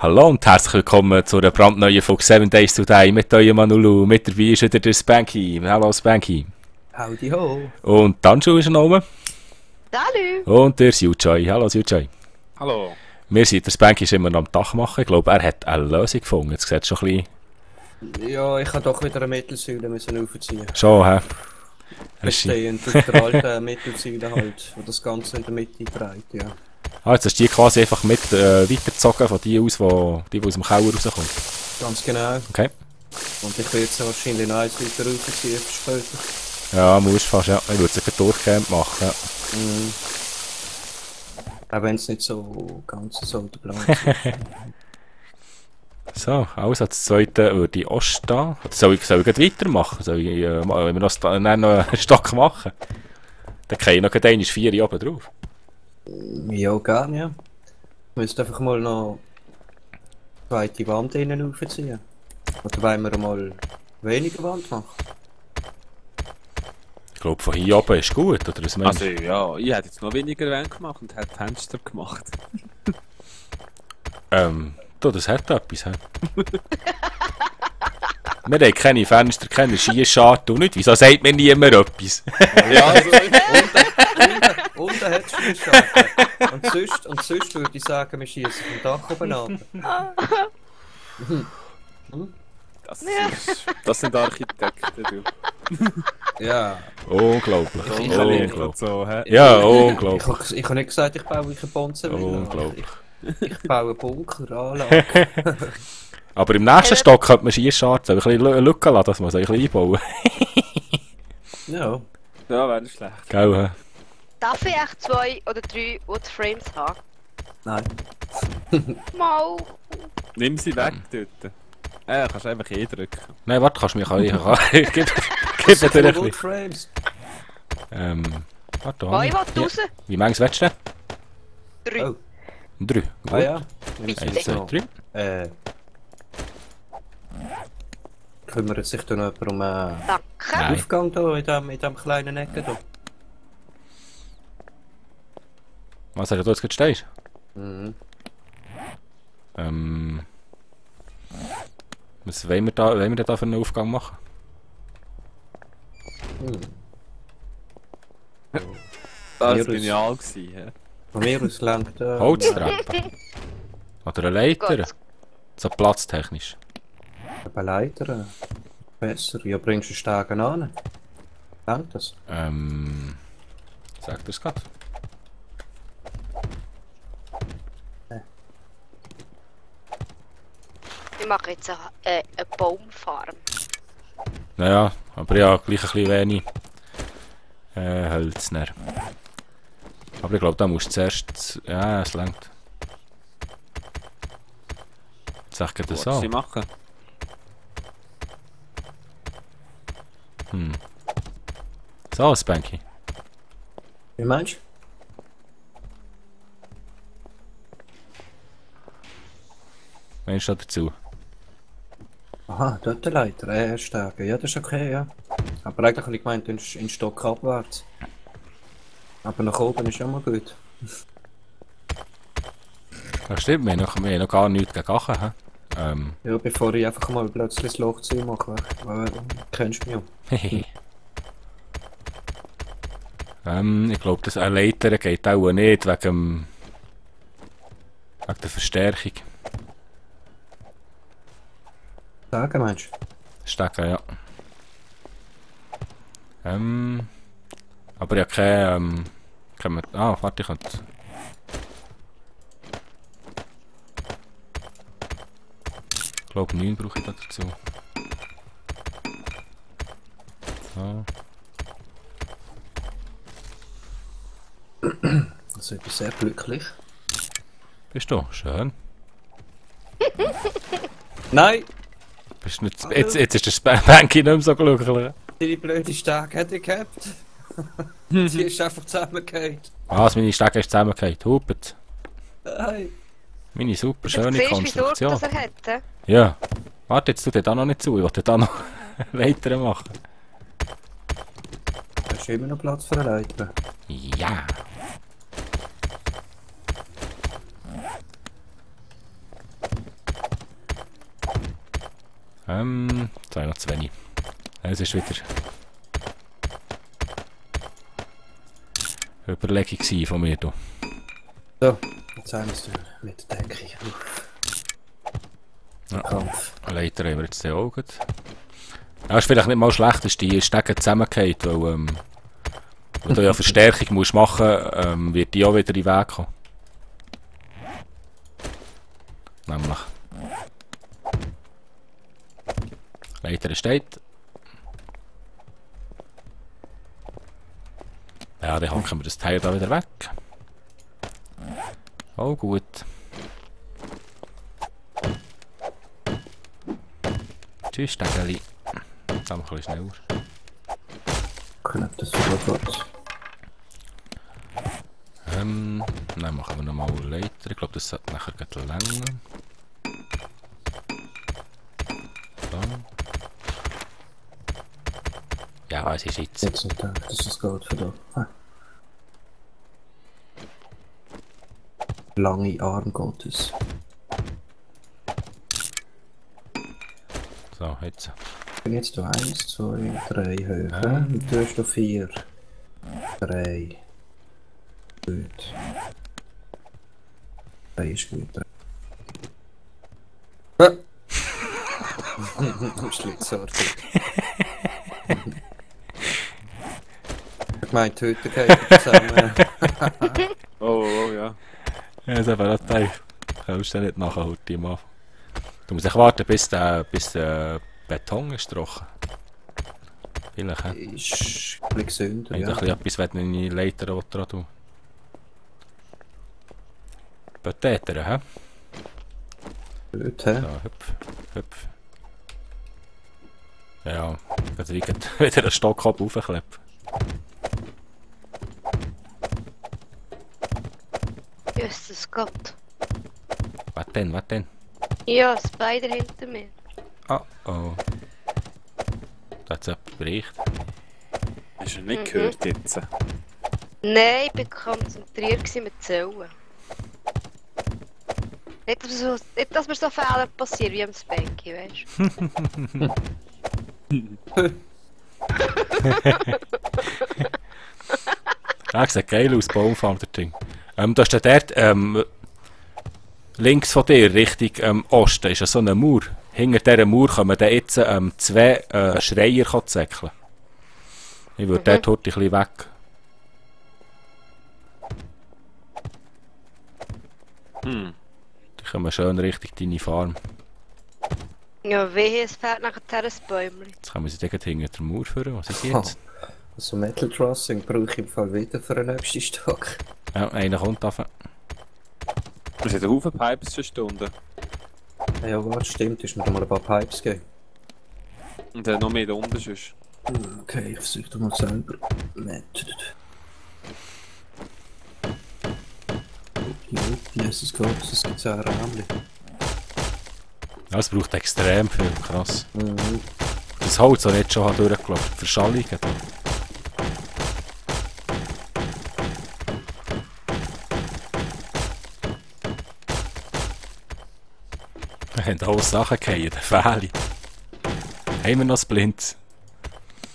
Hallo und herzlich willkommen zu einer brandneuen Folge 7 Days Today mit eurem Manulu. Mit dabei ist wieder der Spanky. Hallo Spanky. Howdy ho. Und Tanju ist noch oben. Salut! Und der Sujoy. Hallo Sujoy. Hallo. Wir sind, der Spanky ist immer noch am Dach machen. Ich glaube, er hat eine Lösung gefunden. Jetzt sieht es schon ein bisschen... Ja, ich habe doch wieder eine Mittelsäule müssen aufziehen. Schon, hä? Bestehend aus der alten Mittelsäule halt, wo das Ganze in der Mitte trägt, ja. Ah, jetzt hast du die quasi einfach mit weitergezogen von die aus, die aus dem Keller rauskommt. Ganz genau. Okay. Und ich will jetzt wahrscheinlich noch eins weiter aufziehen für später. Ja, musst fast, ja. Ich würde es einfach durchgehend machen, ja. Auch wenn es nicht so ganz so der Plan ist. So, also das zweite würde ich auch stehen. Oder soll ich gleich weitermachen? Soll ich noch einen Stock machen? Dann kann ich noch einmal 4 oben drauf. Ja, gerne, ja. Ich müsste einfach mal noch die zweite Wand innen aufziehen. Oder wollen wir mal weniger Wand machen? Ich glaube, von hier oben ist gut, oder was meinst Also du? ja, ich hätte jetzt noch weniger Wände gemacht und hätte Fenster gemacht. Du, das hat etwas, hä? Wir haben keine Fenster, keine Skischarte und nicht. Wieso sagt mir niemand etwas? Ja, also Unten hat es Schießscharten. Und sonst würde ich sagen, wir schießen vom Dach oben an. das sind Architekten, du. Ja. Unglaublich, Ich kann nicht unglaublich. So, hä? Ja, unglaublich, Ich habe nicht gesagt, ich baue eine Bonzenvilla. unglaublich. Ich baue Bunker, Anlage. Aber im nächsten Stock könnte man Skischarte, ein bisschen Lücke lassen, dass man es ein bisschen einbauen. Ja. Ja, wäre nicht schlecht. Gell, hä? Darf ich echt 2 oder 3 Woodframes haben? Nein. Mal! Nimm sie weg dort. Kannst einfach drücken. Nein, warte, kannst du mich gib mir dir ein bisschen. Woodframes. Warte, Oh, ich will hier. raus! Wie manches willst du 3. Oh. denn? 3. Gut. Ah ja. Bitte. 1, 2, 3. Kümmert sich dann jemand um den Danke! Nein. Aufgang da in dem kleinen Ecke da? Was sagst du jetzt gerade stehst? Mhm. Was wollen wir da für einen Aufgang machen? Das war Virus. genial gewesen, hä? Von mir aus lenkt Holztreppe? Oder eine Leiter? Gut. So platztechnisch. eine Leiter. Besser. Ja, bringst du Stegen an. Lenkt das? Sagt er es gerade? Ich mache jetzt eine Baumfarm. Naja, aber ja, gleich ein bisschen wenig Hölzner. Aber ich glaube, da musst du zuerst... Ja, es längt. Sag ich das Was so? sie machen? So, Spanky. Wie meinst du? Meinst du dazu? Aha, dort eine Leiter. Stegen. Ja, das ist okay, ja. Aber eigentlich habe ich gemeint, in Stock abwärts. Aber nach oben ist auch mal gut. Ja, stimmt, wir haben noch gar nichts gegen Achen, hä? Ja, bevor ich einfach mal plötzlich das Loch zumache. Weil, kennst du mich ja. Ich glaube, das eine Leiter geht auch nicht wegen der Verstärkung. Sagen meinst du? Stecken, ja. Aber ja, kein, warte, ich könnte... Ich glaube, 9 brauche ich da dazu. So. Also ich bin sehr glücklich. Bist du? Schön. Nein! Bist du nicht, jetzt ist der Spanky nicht mehr so glücklich. Deine blöde Stege hätte ich gehabt. Sie ist einfach zusammengefallen. Was, meine Stege ist zusammengefallen. Hupet. Nein! Meine super Du schöne siehst, wie Konstruktion. das er hat. Hä? Ja. Warte, jetzt tut er da noch nicht zu. Ich wollte da noch Leiter machen. Da ist immer noch Platz für eine Leiter. Ja. Jetzt habe ich noch zu wenig. Es ist wieder eine Überlegung gewesen von mir. Du. So, jetzt haben wir es mit der Decke. Ja. Kampf. Leiter haben wir jetzt auch gut. Ja, ist vielleicht nicht mal schlecht, dass die Stege zusammenfallen, weil wenn du ja Verstärkung musst machen, wird die auch wieder in den Weg kommen. Nämlich. Leiter steht. Ja, dann hacken wir das Teil da wieder weg. Oh gut. Tschüss, Stegeli. Dann ein bisschen schneller. Knappt das sogar gut. Dann machen wir nochmal Leiter. Ich glaube, das sollte nachher gleich länger. So. Ja, es ist jetzt. Jetzt nicht gedacht, dass es geht für da. Lange Arm Gottes. So, jetzt. Ich bin jetzt da 1, 2, 3 höher. Und du hast da 4. 3. Gut. 3 ist gut. Schlitzartig. Ich meine, Töten geht zusammen. Oh, ja. Ja, das habe ich auch gedacht. Kannst du nicht nachher heute mal. Du musst echt warten, bis der Beton ist trocken. Vielleicht, hä? Ist ein bisschen gesünder, Wenn ja. ich etwas in die Leiter dran tun. Potäter, hä? Gut, hä? So, hüpf, hüpf. Ja, jetzt liegt wieder ein Stock aufkleppen. Jesus Gott. Was denn, was denn? Ja, Spider hinter mir. Oh oh. Da hat es jemand berichtet. Hast du ihn nicht gehört jetzt? Nein, ich war konzentriert mit Zählen. Nicht, dass mir so Fehler passieren wie am Spanky, weißt du? Ja, sieht geil aus, Baumfarm, der Ding. Da ist dort, links von dir, Richtung Osten, ist ja so eine Mauer. Hinter dieser Mauer kommen dann jetzt 2 Schreier zäckeln. Ich würde dort heute ein bisschen weg. Die kommen schön Richtung deine Farm. Ja, wehe, es fehlt nachher ein Bäumchen. Jetzt können wir sie direkt hinter der Mauer führen. Was ist jetzt? Also Metal Trussing brauche ich im Fall wieder für den nächsten Stock. Ja, einer kommt auf. Es hat einen Haufen Pipes verstanden. Ja, warte, stimmt, ist mir mal ein paar Pipes gegeben. Und dann noch mehr da unten sonst. Okay, ich versuche doch mal selber. Jesus Gott, es gibt auch Räumchen. Ja, es braucht extrem viel, krass. Mhm. Das Holz, das ich jetzt schon durchgelaufen habe, Verschallungen. Wir haben alle Sachen gefallen, der Fähli. Haben wir noch das Blind?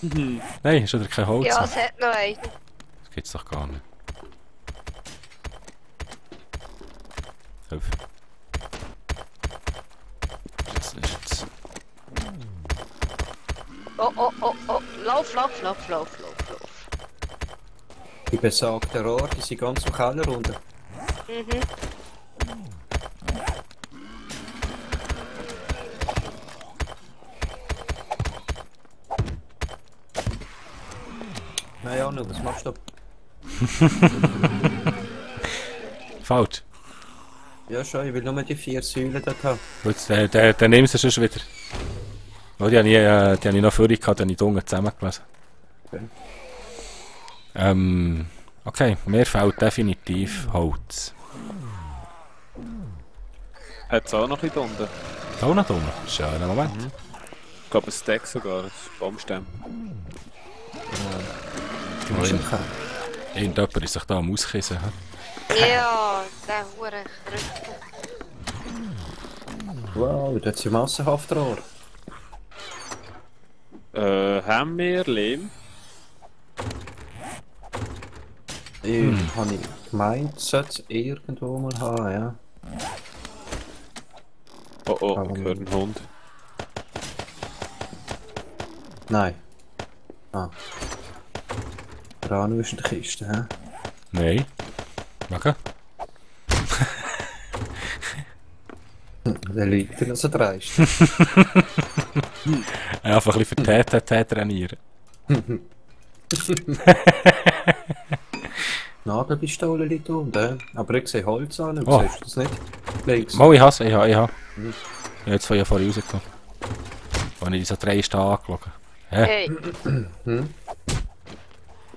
Nein, ist wieder kein Holz. Ja, es hat noch einen. Das gibt's doch gar nicht. Hüpf. Das ist jetzt. Oh, oh, oh, oh. Lauf. Die besagten Rohre, die sind ganz im Keller unten. Mhm. Nein, Anu, was machst du? Falsch. Ja schon, ich will nur die 4 Säulen dort haben. Gut, dann nehmen sie schon wieder. Oh, die habe ich noch vorher gehabt, die habe ich unten zusammengelesen. Okay. Okay, mir fehlt definitiv Holz. Hat es auch noch ein bisschen unten? Auch noch unten? Schöner Moment. Ich glaube ein Stack sogar, ein Baumstamm. Du musst im Keller. Irgendjemand ist sich da am Auskissen. Ja, der hure Krüppel. Wow, dort sind massenhaft Rohre. Haben wir Lehm? Habe ich gemeint, sollte es irgendwo mal haben, ja. Oh, ich höre einen Hund. Nein. Ah. Ranu ist in der Kiste, hä? Nein. Wegen? Der liegt noch so dreist. Einfach ein bisschen für TTT trainieren. Nagelpistole liegt unten, aber ich sehe Holz an, Oh. siehst du das nicht? Links. Mal, ich habe. Ich habe jetzt vorher rausgekommen. Als ich so 3 Stunden angeschaut. Hä? Hey.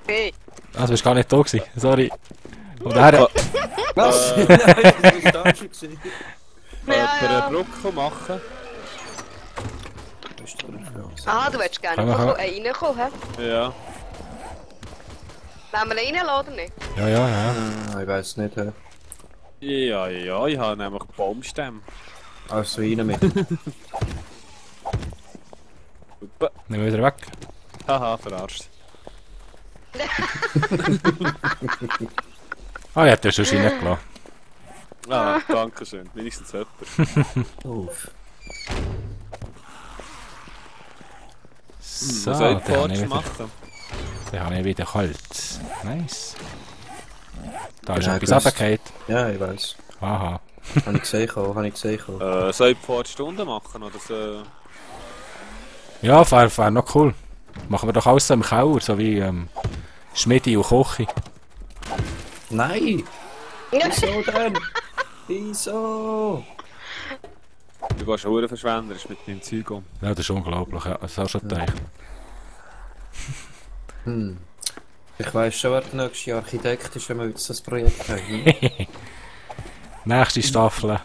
Hey. Ah, du bist gar nicht da gewesen. Sorry. Und er... Was? Nein, das war da schon gewesen. Ja, Eine ja. Brücke machen? Ah, du willst gerne Komm, komm. reinkommen, hä? Ja. Wollen wir reinlassen oder nicht? Ja. Ich weiß nicht, hä? Ja, ich habe nämlich Baumstämme. Also rein mit. Super. Nehmen wir wieder weg. Haha, verarscht. Ah, ich hätte ja schon reingelassen. Ah, danke schön. Wenigstens jemand. Uff. So, Was soll dann ich habe Forge ich wieder, machen? dann habe ich wieder Holz. Nice. Da ist Ja, etwas gewusst. runtergefallen. Ja, ich weiß. Aha. Habe ich gesehen. Soll ich Forge Stunden machen oder so? Ja, wär noch cool. Machen wir doch alles so im Keller, so wie Schmiede und Koche. Nein! Wieso denn? Wieso? Du gehst schon verschwenderisch mit meinem Zeug um. Ja, das ist unglaublich. Ja, das hast du schon gedacht. Ich weiss schon, wer der nächste Architekt ist, wenn wir jetzt das Projekt haben. Nächste Staffel.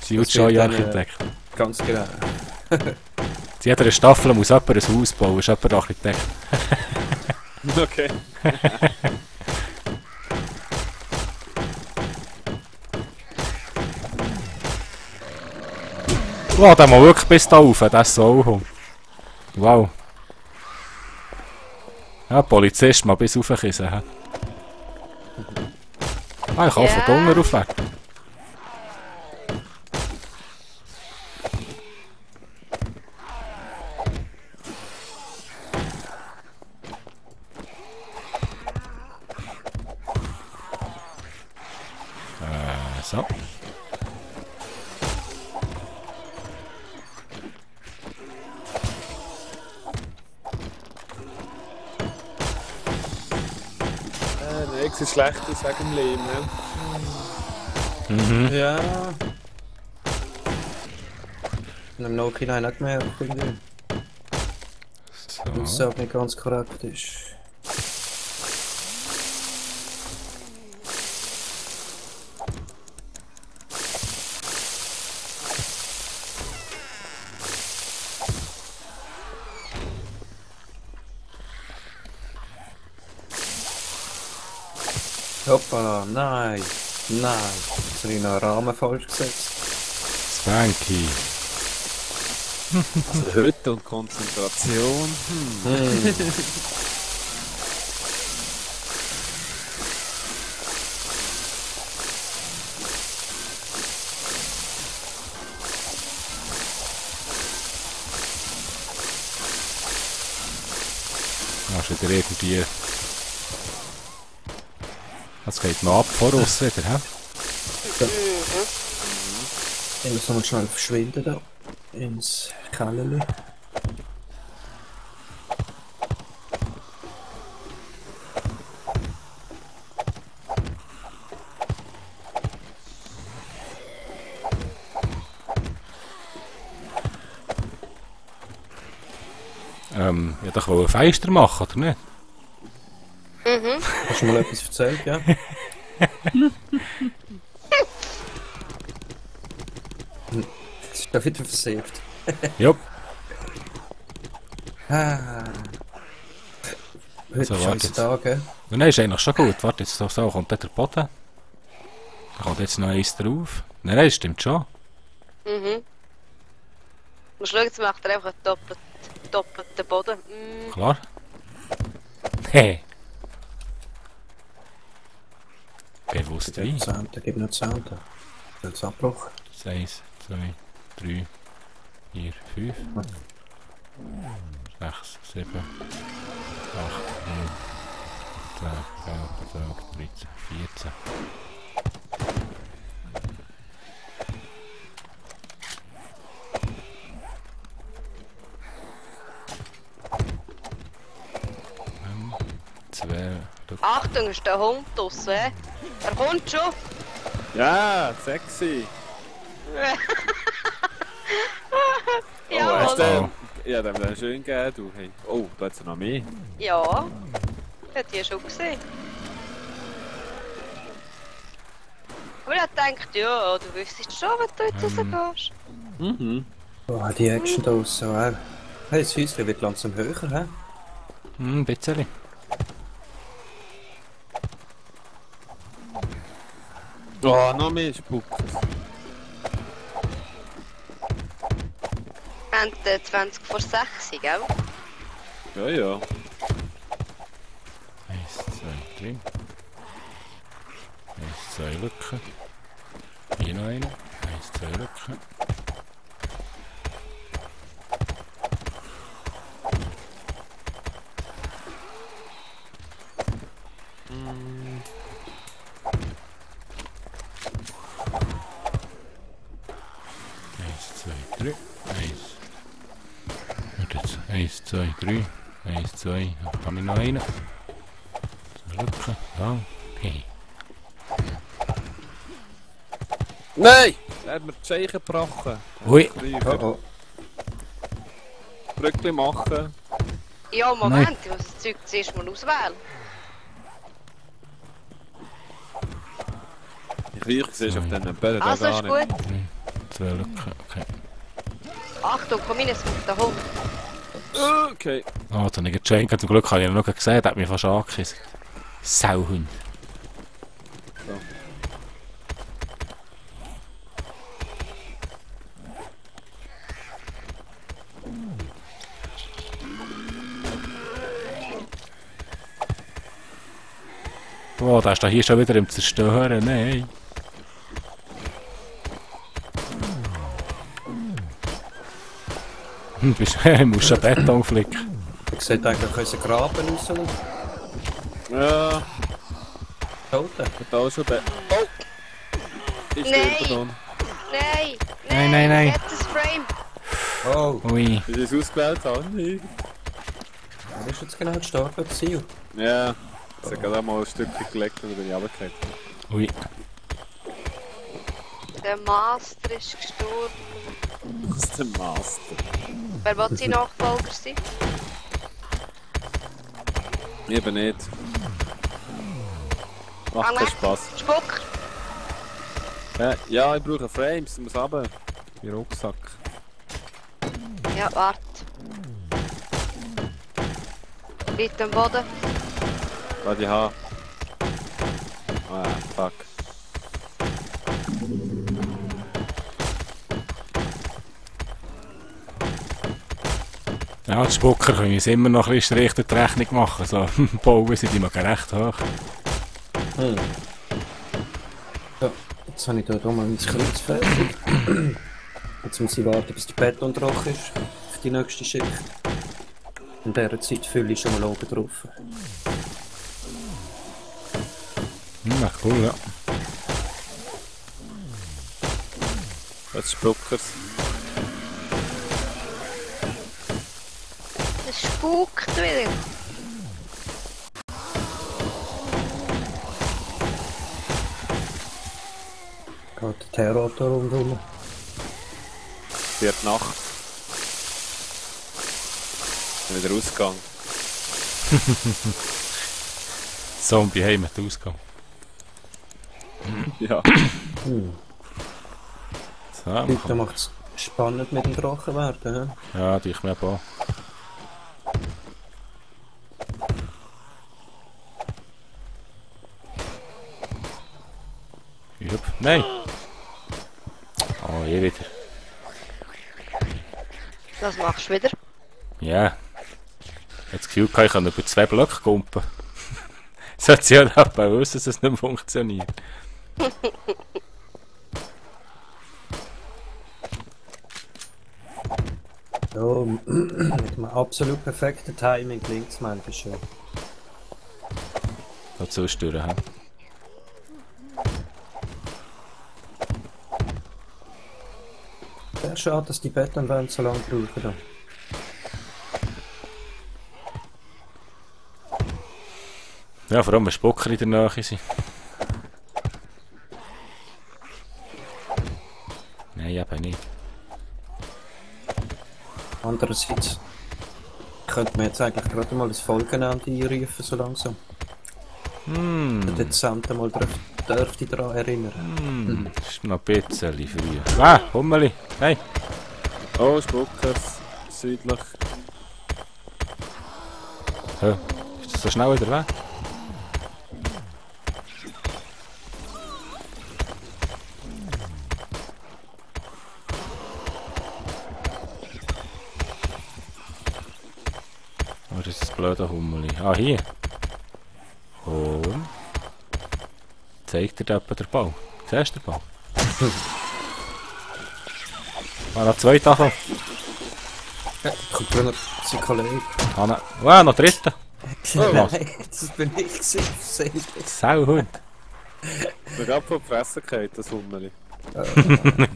Sie Das wird schon wird dann, Architekt. Ganz genau. Zu jeder Staffel muss jemand ein Haus bauen, ist jemand Architekt. Okay. Wow, der mal wirklich bis da rauf, das ist so hoch. Wow. Ja, Polizist mal bis raufkissen. He? Ah, ich kann Ja. von unten aufwärts. So. Nichts ist Schlechtes wegen dem Lehm, ne? Ja. Im Nachhinein nicht gemerkt, irgendwie. Weil es So. auch nicht ganz korrekt ist. Hoppala, nein, nein. Jetzt habe ich noch einen Rahmen falsch gesetzt. Spanky. Also Hütte und Konzentration. Hast du wieder irgendwie... Das geht noch ab vor uns wieder, hä? Ich muss nochmal schnell verschwinden da. Ins Kellerli. Ja, doch wollen Feister machen, oder nicht? Hast du mal etwas erzählt, ja? Das ist ja wieder versiegt. Jupp. Ah. Heute So, ist warte scheiß Tag, gell? Nein, ist eigentlich schon gut. Warte, jetzt so kommt dort der Boden. Da kommt jetzt noch eins drauf. Nein, das stimmt schon. Mhm. Du musst schauen, jetzt macht er einfach doppelt. doppelten Boden. Mm. Klar. Hey. Bewusst wie? Gib noch 10. Das Abbruch. 1, 2, 3, 4, 5, 6, 7, 8, 9, 10, 11, 12, 13, 14. Achtung, ist der Hund draussen, hä? Er kommt schon! Ja, sexy. Ja, hast Mann. du ja, dem den schön gegeben, du. Hey. Oh, da hat es noch mehr. Ja, hat die schon gesehen. Aber ich dachte, ja, du wüsstest schon, wenn du jetzt rausgehst. Mhm. Oh, die Action da aus so. Hey, das Häuschen wird langsam höher, hä? Ein bisschen. Oh, noch mehr Spuck. Wir haben 20 vor 6, gell? Ja, ja. 1, 2, 3. 1, 2 Lücken. Hier noch eine. 1, 2 Lücken. Und jetzt 1, 2, 3. 1, 2. Dann habe ich noch einen. So Lücken. Ja. Okay. Nein! Er hat mir die Scheiche gebrochen. Ui. Oh, Brückli machen. Ja, Moment, ich muss das Zeug zuerst mal auswählen. Ich sehe auf diesen Bällen Also ist gut. 2 Lücken. Okay. Achtung, komm rein, es kommt der Hund. Okay. Ah, dann habe ich gecheckt. Zum Glück habe ich ihn noch gesehen. Der hat mich fast angekissen. Sauhund. So. Oh, der ist da hier schon wieder im Zerstören. Nein. Du musst schon Beton flicken. ich sehe eigentlich unseren Graben raus. Ja, Toten. hat auch schon Bett. Oh! Ich Nein. stehe da. Nein, Nein. Letztes Frame. Oh, Ui. Wie ich es ausgewählt habe. wer ist jetzt genau gestorben? Ziel. Ja, es hat gerade mal ein Stückchen gelegt und dann bin ich runtergefallen. Ui. Der Master ist gestorben. Das ist der Master. Wer will sein Nachfolger sein? Eben nicht. Macht Fang keinen weg. Spass. Spuck! Ja, ich brauche Frames, ich muss runter. Mein Rucksack. Ja, warte. Liegt am Boden. Warte, ich habe. Ah, fuck. Ja, die Spucker können uns immer noch ein bisschen Strich durch die Rechnung machen. So, bauen sind immer recht hoch. Hm. So, jetzt habe ich hier mal mein Kreuz fertig. Jetzt muss ich warten, bis der Beton trocken ist. Für die nächste Schicht. In dieser Zeit fülle ich schon mal oben drauf. Ja, cool, ja. Das ist Spuckers. Es spukt wieder. Geht der Terror da rundherum. Wird Nacht. Wieder Ausgang. Zombie heim mit Ausgang. Ja. So, Da macht es spannend mit dem Drachen werden. ja, die ich mir auch. Jupp. Nein! Oh, hier wieder. Was machst du wieder? Ja. Ich habe das Gefühl, ich kann über 2 Blöcke kumpen. Sollte sie ja nicht wissen, dass es nicht funktioniert. Ja, mit einem absolut perfekten Timing gelingt es manchmal schon. Dazu stören, hä? Sehr schade, dass die Betonwände so lange brauchen. Ja, vor allem, wenn Spucker in der Nähe sind. Nein, eben nicht. Andererseits könnte man jetzt eigentlich gerade mal das Folgenende einrufen, so langsam. Der Dezent mal dürfte daran erinnern. Das ist noch ein bisschen früh. Ah, Hummeli! Nein! Oh, Spuckers. Südlich. Hä? Ist das so schnell wieder weg? Oh, das ist das blöde Hummeli. Ah, hier! Und... Zeigt dir jemand den Ball? Siehst du den Ball? Ah, noch 2 Tafel. Ja, kommt gerade noch sein Kollege. Ah, nein. Ah, noch 3. Nein, das bin ich gewesen. Sauhund. Wir haben von der Fresse gehabt, das Hummeli.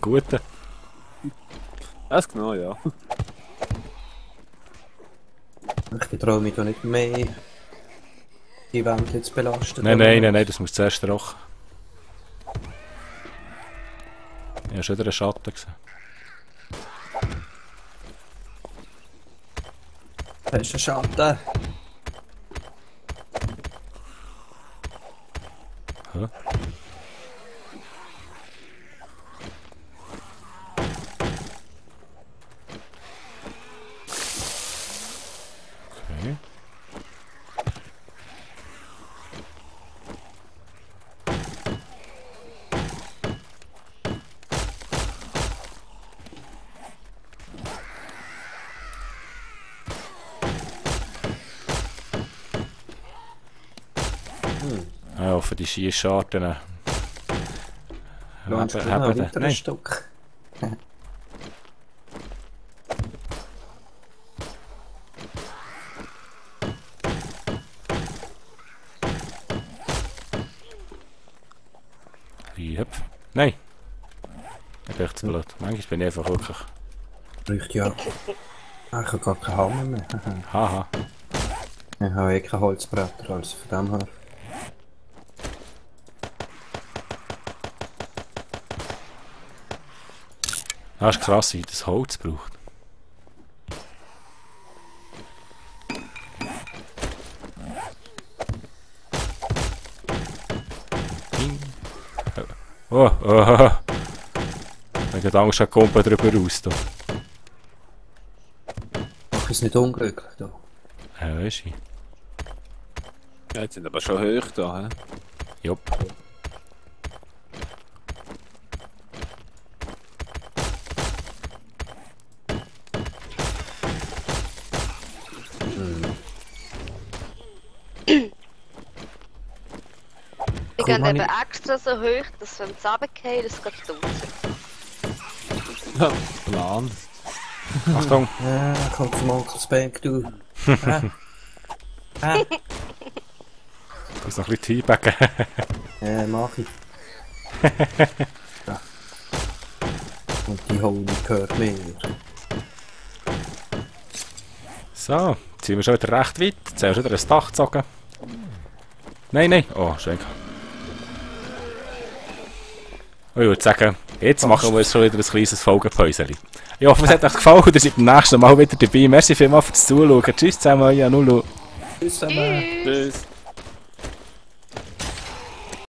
Gute. Das genau, ja. Ich traue mich da nicht mehr, die Wände zu belasten. Nein, das muss zuerst trocken. Ich habe schon wieder einen Schatten gesehen. Das ist ein Schatten. Hä? Okay. Ja, hoffe, die Schießscharten Lass uns noch ein weiteres Stück. Yep. Nein. Ich bin echt zu blöd. Manchmal bin ich einfach wirklich... Riecht ja. Ah, ich habe gar keinen Hammer mehr. Haha. Ich habe eh kein Holzbretter, also von dem her. Das ist krass, wie das Holz braucht. Oh. Ich habe Angst, dass die Kumpe drüber raus. Da. Mach es nicht unglücklich da. Ja, weißt du. Ja, jetzt sind aber schon hoch da, hä? Jupp. Ich gehe eben extra so hoch, dass wenn es runterfällt, es geht durch. Plan. Achtung! Ja, kommt vom Onkel Spank, du. Ich muss noch ein bisschen Teabaggen. Ja, mach ich. Ja. Und die Honig gehört mir. So, jetzt sind wir schon wieder recht weit. Jetzt haben wir schon wieder ein Dach gezogen. Nein. Oh, schön. Ich würde sagen, jetzt machen wir schon wieder ein kleines Folgenpäuschen. Ich hoffe, es hat euch gefallen und ihr seid beim nächsten Mal wieder dabei. Merci vielmals fürs Zuschauen. Tschüss zusammen, euer Nulu. Tschüss zusammen. Tschüss.